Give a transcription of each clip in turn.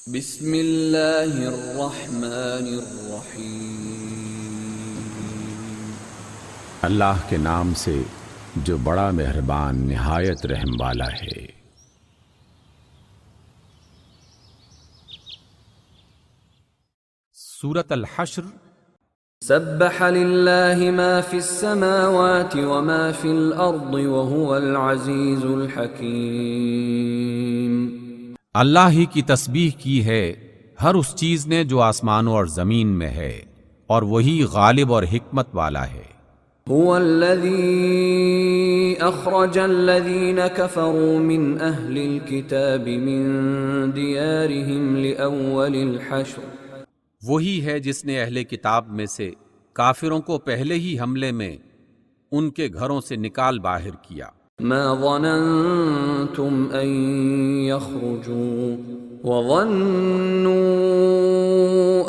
بسم اللہ الرحمن الرحیم۔ اللہ کے نام سے جو بڑا مہربان نہایت رحم والا ہے۔ سورۃ الحشر۔ سبح للہ ما فی السماوات وما فی الارض وهو العزیز الحکیم۔ اللہ ہی کی تسبیح کی ہے ہر اس چیز نے جو آسمانوں اور زمین میں ہے، اور وہی غالب اور حکمت والا ہے۔ هو الذي اخرج الذين كفروا من اهل الكتاب من ديارهم لاول الحشر۔ وہی ہے جس نے اہل کتاب میں سے کافروں کو پہلے ہی حملے میں ان کے گھروں سے نکال باہر کیا۔ ما ظننتم ان يخرجوا وظنوا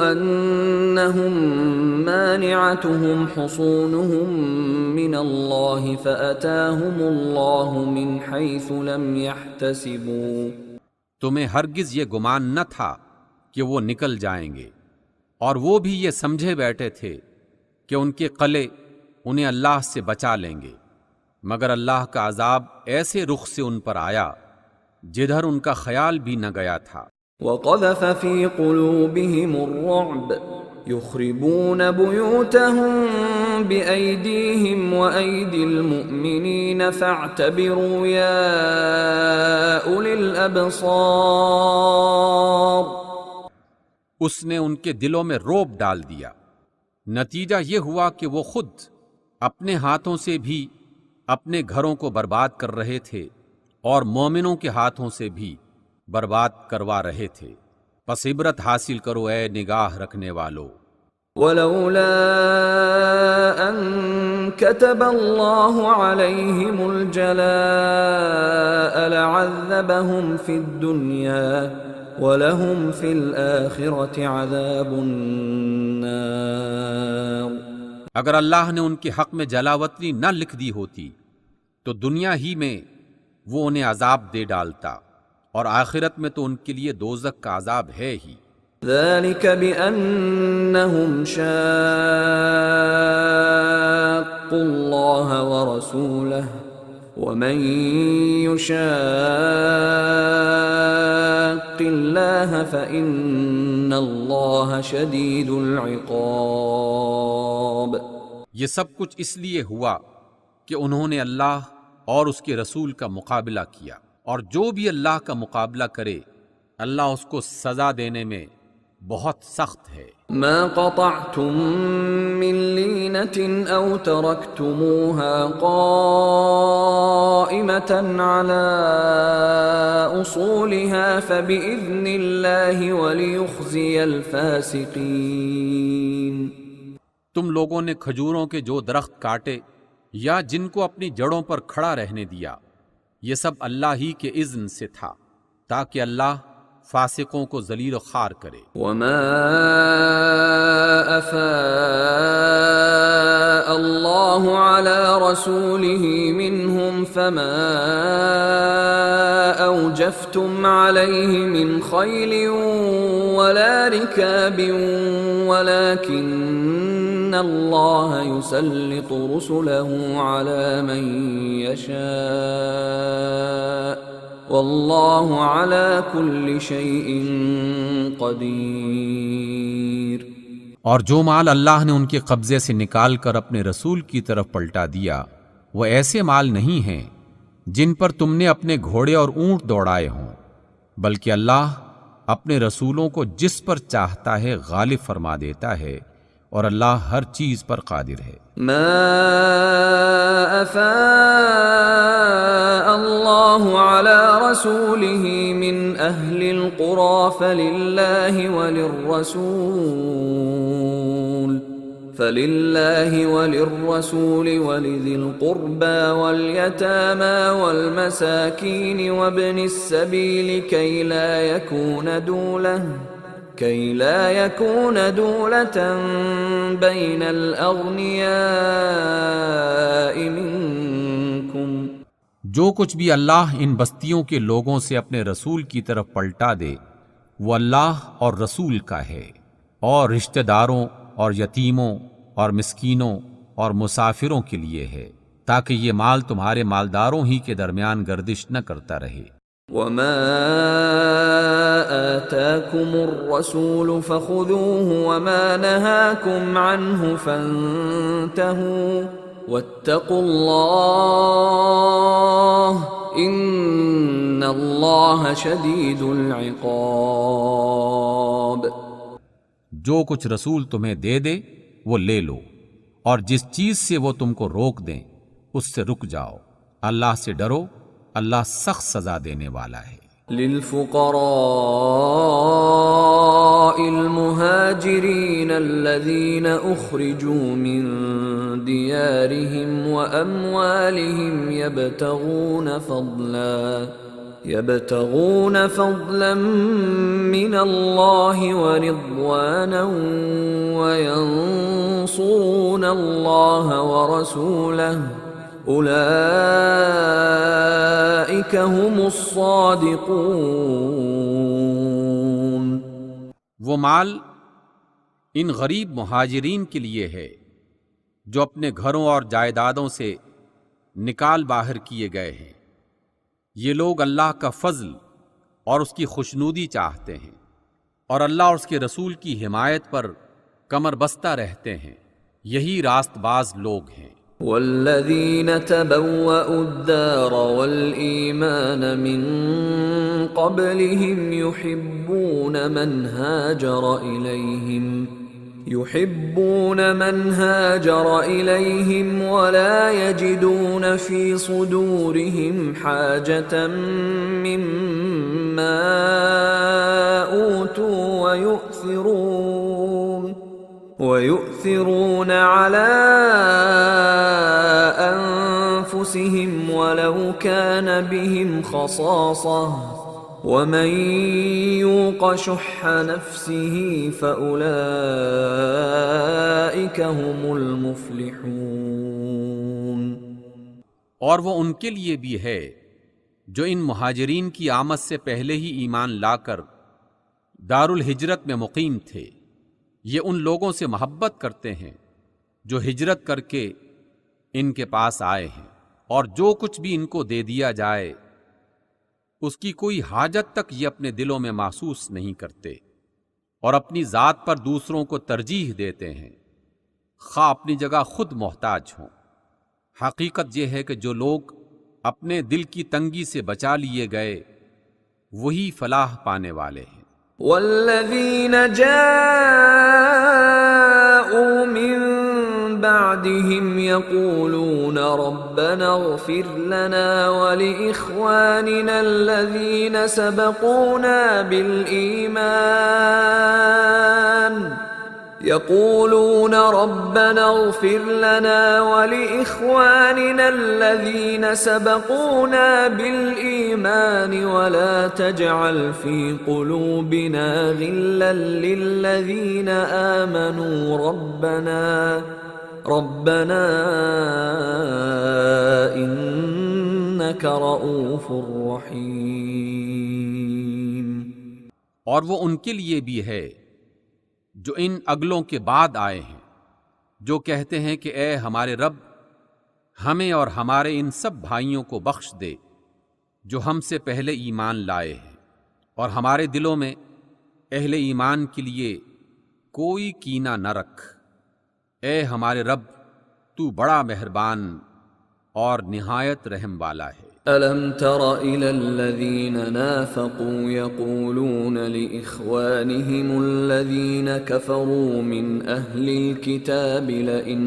انهم مانعتهم حصونهم من الله فاتاهم الله من حيث لم يحتسبوا۔ تمہیں ہرگز یہ گمان نہ تھا کہ وہ نکل جائیں گے، اور وہ بھی یہ سمجھے بیٹھے تھے کہ ان کے قلعے انہیں اللہ سے بچا لیں گے، مگر اللہ کا عذاب ایسے رخ سے ان پر آیا جدھر ان کا خیال بھی نہ گیا تھا۔ وقذف في قلوبهم الرعب يخربون بيوتهم بأيديهم وأيدي المؤمنين فاعتبروا يا أولي الأبصار۔ اس نے ان کے دلوں میں رعب ڈال دیا، نتیجہ یہ ہوا کہ وہ خود اپنے ہاتھوں سے بھی اپنے گھروں کو برباد کر رہے تھے اور مومنوں کے ہاتھوں سے بھی برباد کروا رہے تھے۔ پس عبرت حاصل کرو اے نگاہ رکھنے والو۔ ولولا ان كتب الله عليهم الجلاء لعذبهم في الدنيا وَلَهُمْ فِي الْآخِرَةِ عَذَابُ النَّارِ۔ اگر اللہ نے ان کے حق میں جلاوطنی نہ لکھ دی ہوتی تو دنیا ہی میں وہ انہیں عذاب دے ڈالتا، اور آخرت میں تو ان کے لیے دوزخ کا عذاب ہے ہی۔ ذَلِكَ بِأَنَّهُمْ شَاقُّوا اللَّهَ وَرَسُولَهُ وَمَن يُشَاقِّ اللَّهَ فَإِنَّ اللَّهَ شَدِيدُ الْعِقَابِ۔ یہ سب کچھ اس لیے ہوا کہ انہوں نے اللہ اور اس کے رسول کا مقابلہ کیا، اور جو بھی اللہ کا مقابلہ کرے اللہ اس کو سزا دینے میں بہت سخت ہے۔ ما قطعتم من لینة او ترکتموها قائمة على اصولها فبإذن الله وليخزي الفاسقين۔ تم لوگوں نے کھجوروں کے جو درخت کاٹے یا جن کو اپنی جڑوں پر کھڑا رہنے دیا، یہ سب اللہ ہی کے اذن سے تھا تاکہ اللہ فاسقوں کو ذلیل و خوار کرے۔ وما افاء اللہ علی رسولہ منہم فما اوجفتم علیہ من خیل ولا رکاب ولكن اللہ یسلط رسلہ علی من یشاء واللہ علی کل شیء قدیر۔ اور جو مال اللہ نے ان کے قبضے سے نکال کر اپنے رسول کی طرف پلٹا دیا وہ ایسے مال نہیں ہیں جن پر تم نے اپنے گھوڑے اور اونٹ دوڑائے ہوں، بلکہ اللہ اپنے رسولوں کو جس پر چاہتا ہے غالب فرما دیتا ہے، اور اللہ ہر چیز پر قادر ہے۔ ما افاء اللہ علی رسولہ من اہل القرى فللہ وللرسول ولذی القربى والیتامى والمساکین وابن السبیل كي لا يكون دولة بين الأغنياء منكم۔ جو کچھ بھی اللہ ان بستیوں کے لوگوں سے اپنے رسول کی طرف پلٹا دے وہ اللہ اور رسول کا ہے، اور رشتہ داروں اور یتیموں اور مسکینوں اور مسافروں کے لیے ہے، تاکہ یہ مال تمہارے مالداروں ہی کے درمیان گردش نہ کرتا رہے۔ وما آتاكم الرسول فخذوه وما نهاكم عنه فانتهوا واتقوا الله ان اللہ شدید العقاب۔ جو کچھ رسول تمہیں دے دے وہ لے لو، اور جس چیز سے وہ تم کو روک دیں اس سے رک جاؤ، اللہ سے ڈرو، اللہ سخت سزا دینے والا ہے۔ للفقراء المهاجرين الذين أخرجوا من ديارهم وأموالهم يبتغون فضلا من الله ورضوانا وينصرون الله ورسوله اولئک هم الصادقون۔ وہ مال ان غریب مہاجرین کے لیے ہے جو اپنے گھروں اور جائیدادوں سے نکال باہر کیے گئے ہیں۔ یہ لوگ اللہ کا فضل اور اس کی خوشنودی چاہتے ہیں، اور اللہ اور اس کے رسول کی حمایت پر کمر بستہ رہتے ہیں، یہی راست باز لوگ ہیں۔ والذین تبوأوا الدار والإیمان من قبلهم يحبون من هاجر إليهم ولا يجدون في صدورهم حاجة مما أوتوا ويؤثرون على أنفسهم ولو كان بهم خصاصة ومن يوق شح نفسه فأولئك هم المفلحون۔ اور وہ ان کے لیے بھی ہے جو ان مہاجرین کی آمد سے پہلے ہی ایمان لا کر دار الہجرت میں مقیم تھے۔ یہ ان لوگوں سے محبت کرتے ہیں جو ہجرت کر کے ان کے پاس آئے ہیں، اور جو کچھ بھی ان کو دے دیا جائے اس کی کوئی حاجت تک یہ اپنے دلوں میں محسوس نہیں کرتے، اور اپنی ذات پر دوسروں کو ترجیح دیتے ہیں، خواہ اپنی جگہ خود محتاج ہوں۔ حقیقت یہ ہے کہ جو لوگ اپنے دل کی تنگی سے بچا لیے گئے وہی فلاح پانے والے ہیں۔ والذین جاءوا من بعدهم يقولون ربنا اغفر لنا ولإخواننا الذين سبقونا بالإيمان ولا تجعل في قلوبنا غلا للذين آمنوا ربنا إنك رؤوف رحيم۔ اور وہ ان کے لیے بھی ہے جو ان اگلوں کے بعد آئے ہیں، جو کہتے ہیں کہ اے ہمارے رب، ہمیں اور ہمارے ان سب بھائیوں کو بخش دے جو ہم سے پہلے ایمان لائے ہیں، اور ہمارے دلوں میں اہل ایمان کے لیے کوئی کینہ نہ رکھ۔ اے ہمارے رب، تو بڑا مہربان اور نہایت رحم والا ہے۔ أَلَمْ تَرَ إِلَى الَّذِينَ نَافَقُوا يَقُولُونَ لِإِخْوَانِهِمُ الَّذِينَ كَفَرُوا مِنْ أَهْلِ الْكِتَابِ لَئِنْ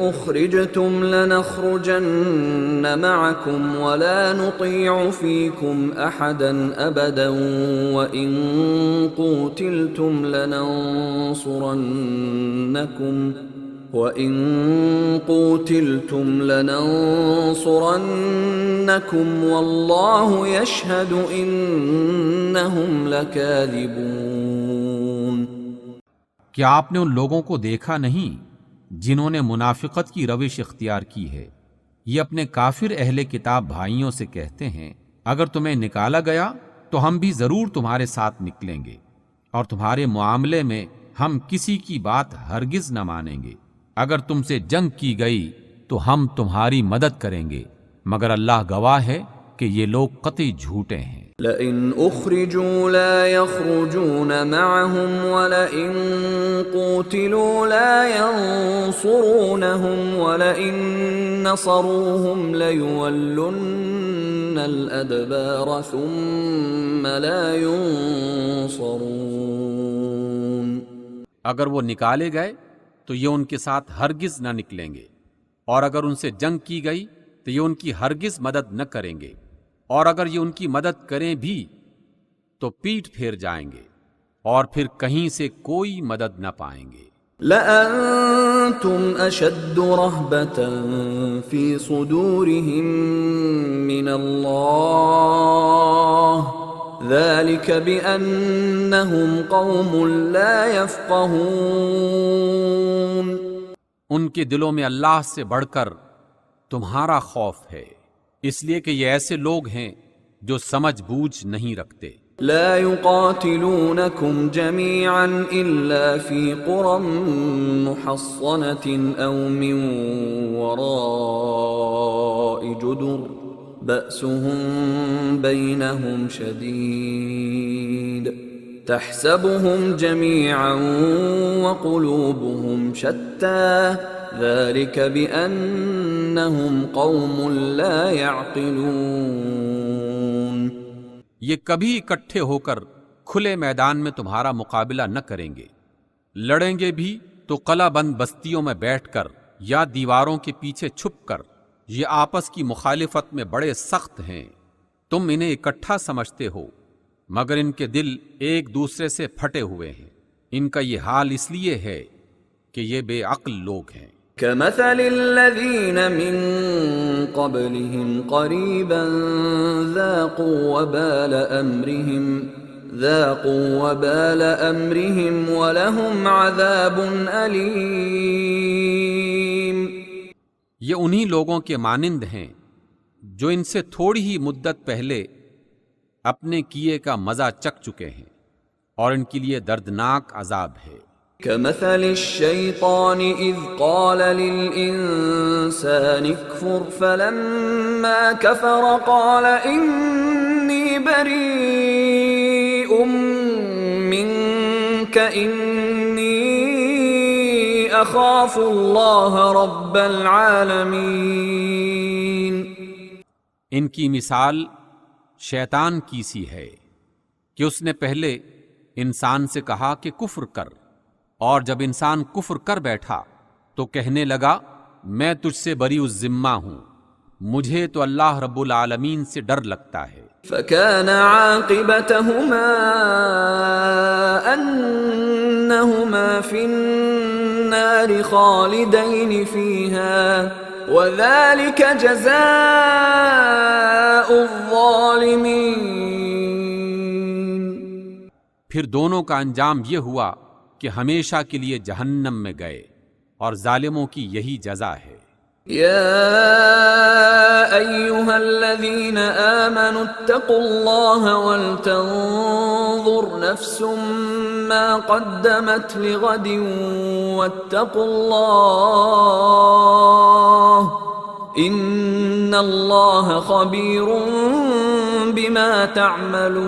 أُخْرِجْتُمْ لَنَخْرُجَنَّ مَعَكُمْ وَلَا نُطِيعُ فِيكُمْ أَحَدًا أَبَدًا وَإِنْ قُوتِلْتُمْ لَنَنصُرَنَّكُمْ وَاللَّهُ يَشْهَدُ إِنَّهُمْ لَكَاذِبُونَ۔ کیا آپ نے ان لوگوں کو دیکھا نہیں جنہوں نے منافقت کی روش اختیار کی ہے؟ یہ اپنے کافر اہل کتاب بھائیوں سے کہتے ہیں اگر تمہیں نکالا گیا تو ہم بھی ضرور تمہارے ساتھ نکلیں گے اور تمہارے معاملے میں ہم کسی کی بات ہرگز نہ مانیں گے۔ اگر تم سے جنگ کی گئی تو ہم تمہاری مدد کریں گے، مگر اللہ گواہ ہے کہ یہ لوگ قطعی جھوٹے ہیں۔ لئن اخرجوا لا يخرجون معهم ولئن قوتلوا لا ينصرونهم ولئن نصروهم ليولن الأدبار ثم لا ينصرون۔ اگر وہ نکالے گئے تو یہ ان کے ساتھ ہرگز نہ نکلیں گے، اور اگر ان سے جنگ کی گئی تو یہ ان کی ہرگز مدد نہ کریں گے، اور اگر یہ ان کی مدد کریں بھی تو پیٹ پھیر جائیں گے اور پھر کہیں سے کوئی مدد نہ پائیں گے۔ لأنتم أشد رهبة في صدورهم من الله ذلك بأنهم قوم لا يفقهون۔ ان کے دلوں میں اللہ سے بڑھ کر تمہارا خوف ہے، اس لیے کہ یہ ایسے لوگ ہیں جو سمجھ بوجھ نہیں رکھتے۔ لا يقاتلونكم جميعا إلا في قرى محصنة أو من وراء جدر بأسهم بينهم شديد تحسبهم جميعا وقلوبهم شتى ذلك بأنهم قوم لا يعقلون۔ یہ کبھی اکٹھے ہو کر کھلے میدان میں تمہارا مقابلہ نہ کریں گے، لڑیں گے بھی تو قلعہ بند بستیوں میں بیٹھ کر یا دیواروں کے پیچھے چھپ کر۔ یہ آپس کی مخالفت میں بڑے سخت ہیں، تم انہیں اکٹھا سمجھتے ہو مگر ان کے دل ایک دوسرے سے پھٹے ہوئے ہیں۔ ان کا یہ حال اس لیے ہے کہ یہ بے عقل لوگ ہیں۔ كمثل الذين من قبلهم قريبا ذاقوا وبال أمرهم ولهم عذاب أليم۔ یہ انہی لوگوں کے مانند ہیں جو ان سے تھوڑی ہی مدت پہلے اپنے کیے کا مزہ چکھ چکے ہیں اور ان کے لیے دردناک عذاب ہے۔ كمثل الشيطان إذ قال للإنسان اكفر فلما كفر قال إني بريء منك إني أخاف الله رب العالمين۔ ان کی مثال شیطان کی سی ہے کہ اس نے پہلے انسان سے کہا کہ کفر کر، اور جب انسان کفر کر بیٹھا تو کہنے لگا میں تجھ سے بری الذمہ ہوں، مجھے تو اللہ رب العالمین سے ڈر لگتا ہے۔ فكان عاقبتهما أنهما في النار خالدين فيها وذلك جزاء الظالمين۔ پھر دونوں کا انجام یہ ہوا کہ ہمیشہ کے لیے جہنم میں گئے، اور ظالموں کی یہی جزا ہے۔ يا أيها الذين آمنوا اتقوا الله ولتنظر نفس ما قدمت لغد واتقوا الله إن الله خبير بما تعملون۔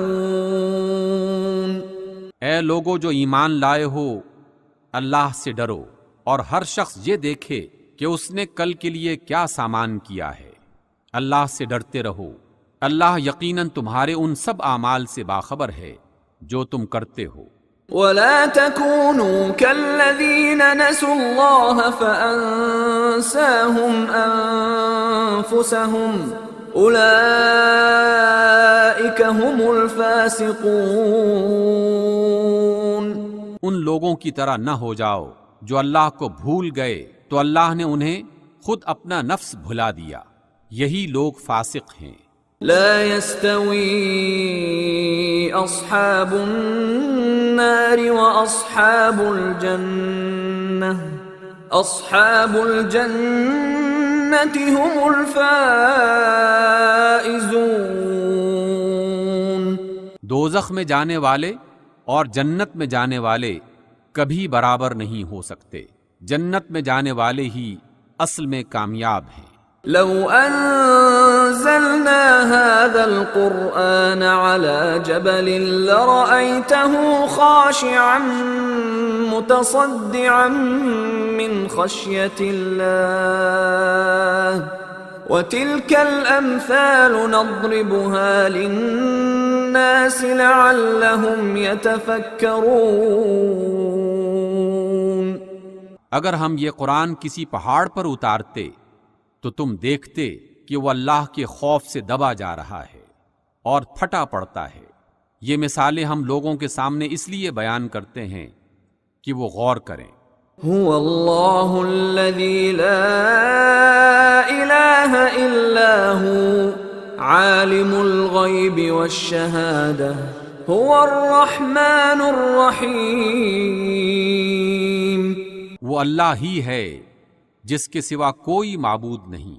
اے لوگو جو ایمان لائے ہو، اللہ سے ڈرو اور ہر شخص یہ دیکھے کہ اس نے کل کے لیے کیا سامان کیا ہے۔ اللہ سے ڈرتے رہو، اللہ یقیناً تمہارے ان سب اعمال سے باخبر ہے جو تم کرتے ہو۔ ولا تكونوا كالذين نسوا الله فأنساهم أنفسهم أولئك هم الفاسقون۔ ان لوگوں کی طرح نہ ہو جاؤ جو اللہ کو بھول گئے تو اللہ نے انہیں خود اپنا نفس بھلا دیا، یہی لوگ فاسق ہیں۔ لا يستوي أصحاب النار وأصحاب الجنة هم الفائزون. دوزخ میں جانے والے اور جنت میں جانے والے کبھی برابر نہیں ہو سکتے. جنت میں جانے والے ہی اصل میں کامیاب ہیں. لو انزلنا هذا القرآن على جبل لرأيته خاشعا متصدعا من خشية الله وتلك الأمثال نضربها للناس لعلهم يتفكرون. اگر ہم یہ قرآن کسی پہاڑ پر اتارتے تو تم دیکھتے کہ وہ اللہ کے خوف سے دبا جا رہا ہے اور پھٹا پڑتا ہے. یہ مثالیں ہم لوگوں کے سامنے اس لیے بیان کرتے ہیں کہ وہ غور کریں. هو اللہ الذی لا الہ الا هو عالم الغیب والشہادہ هو الرحمن الرحیم. وہ اللہ ہی ہے جس کے سوا کوئی معبود نہیں،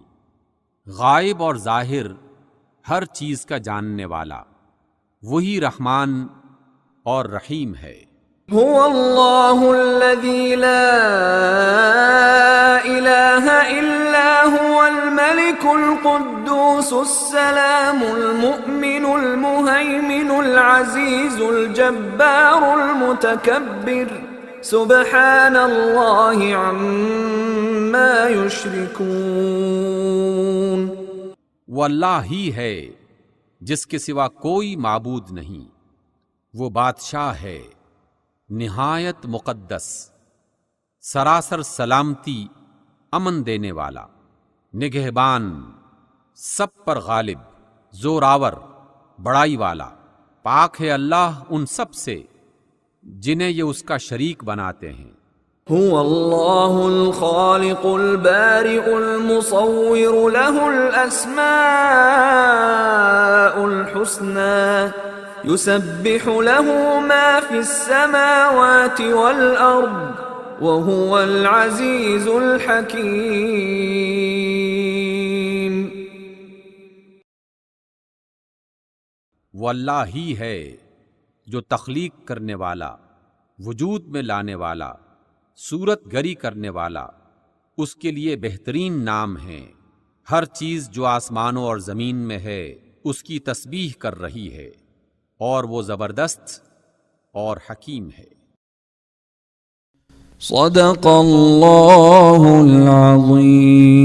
غائب اور ظاہر ہر چیز کا جاننے والا، وہی رحمان اور رحیم ہے. هو اللہ الذی لا الہ الا هو الملک القدوس السلام المؤمن المہیمن العزیز الجبار المتکبر سبحان اللہ عما یشرکون. وہ اللہ ہی ہے جس کے سوا کوئی معبود نہیں، وہ بادشاہ ہے نہایت مقدس، سراسر سلامتی امن دینے والا، نگہبان، سب پر غالب، زوراور، بڑائی والا. پاک ہے اللہ ان سب سے جنہیں یہ اس کا شریک بناتے ہیں. هو اللہ الخالق البارئ المصور له الاسماء الحسنى يسبح له ما في السماوات والارض وهو العزيز الحكيم. وہ اللہ ہی ہے جو تخلیق کرنے والا، وجود میں لانے والا، صورت گری کرنے والا. اس کے لیے بہترین نام ہیں. ہر چیز جو آسمانوں اور زمین میں ہے اس کی تسبیح کر رہی ہے، اور وہ زبردست اور حکیم ہے. صدق اللہ العظیم.